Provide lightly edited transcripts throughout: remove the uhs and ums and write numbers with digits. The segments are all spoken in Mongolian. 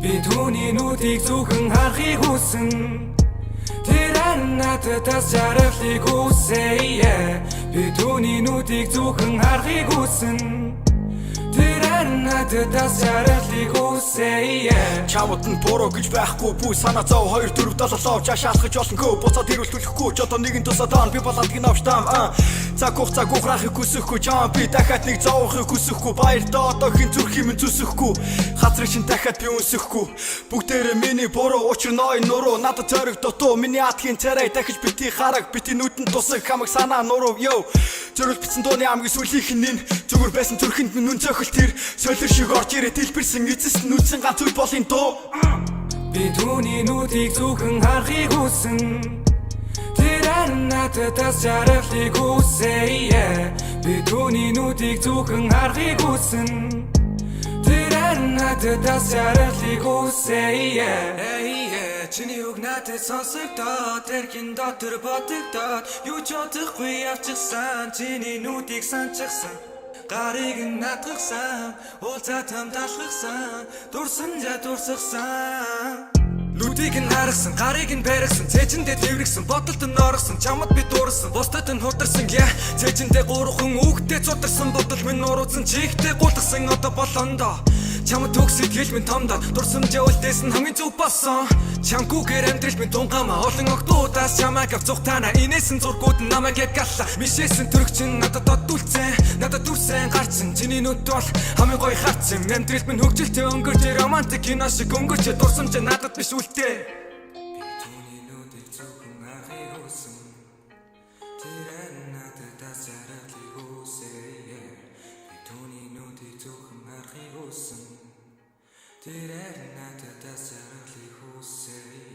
Би түүний нүдийг зөвхөн харахыг хүсэн. Тэр надад жаргалыг хүсэе. Би түүний нүдийг зөвхөн харахыг хүсэн. Тэр надад жаргалыг хүсэе. Чамд нь буруу гэж байхгүй бүү санаа зов 2 4 7 жаа шалгаж болонгүй буцаад ирүүлэхгүй ч одоо нэгэн тусаа даан би балаадгийн авштам цаг ухрахыг хүсэхгүй чам би дахиад нэг зовохыг хүсэхгүй баяртаа одоо хин зүрх юм зүсэхгүй хазрын шин дахиад би үнсэхгүй бүгдээрээ миний буруу учир ной нуруу надад зориг дутуу миний атхийн царай дахиж бити хараг бити нүдэнд тусах хамаг санаа нуруу ёо зөрүүл битсэн дууны амгийн сүлийнх нь зүгээр байсан зүрхэнд минь нүн цохол тэр солир шиг орж ирээ дэлбэрсэн эцэст нь үлсэн ганц үл болын дуу би түүний нүдийг зөвхөн харахыг хүсэн. Тэр надад жаргалыг хүсэе. Би түүний нүдийг зөвхөн харахыг хүсэн. Тэр надад жаргалыг хүсэе. Чиний үг надад сонсогдоод тэрхэн дотор бодогдоод юу ч бодохгүй явчихсан чиний нүдийг санчихсан. Гарыг надгахсан, уулзаатам талхахсан, дурсан дурсахсан. Нүдийг нь харгасан, гарыг нь баригсан, цээжиндээ тэрвэрсэн, бодолд нь орсон, чамд би дуурсан, бусдад нь хударсан, цээжиндээ гурван үгтэй цударсан, бодол минь нуурсан, чихтэй гулгасан, одоо болондоо. Чамд төгсөд хэл минь томдоод, дурсамжаа үлдээсэн хамгийн зүг болсон. Чамгүйгээр амьдрал минь тунгаамаа, олон огтудаас чамайг авцух тана, инээсэн зургууд нь намайг ядгалла, мишээсэн төрөгчин надад оддулцэн, надад дүрсэн гарцсан, чиний нүд бол хамгийн гоё харцсан, амьдрал минь хөгжилтэй өнгөрч, романтик кино шиг өнгөрч, дурсамжаа надад биш үлдээ. Би түүний нүдийг зөвхөн харахыг хүсэн. Тэр надад жаргалыг хүсэе. Би түүний нүдийг зөвхөн харахыг хүсэн. Тэр надад жаргалыг хүсэе.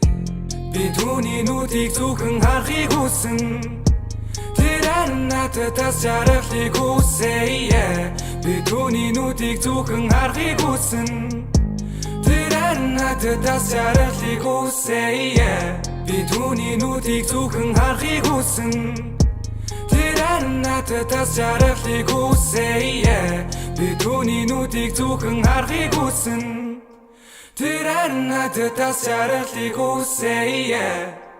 Би түүний нүдийг зөвхөн харахыг хүсэн. Тэр надад жаргалыг хүсэе. Би түүний нүдийг зөвхөн харахыг хүсэн. Тэр надад жаргалыг хүсэе. Би түүний нүдийг зөвхөн харахыг хүсэн. Тэр надад жаргалыг хүсэе. Би түүний нүдийг зөвхөн харахыг хүсэн. Тэр надад жаргалыг хүсэе.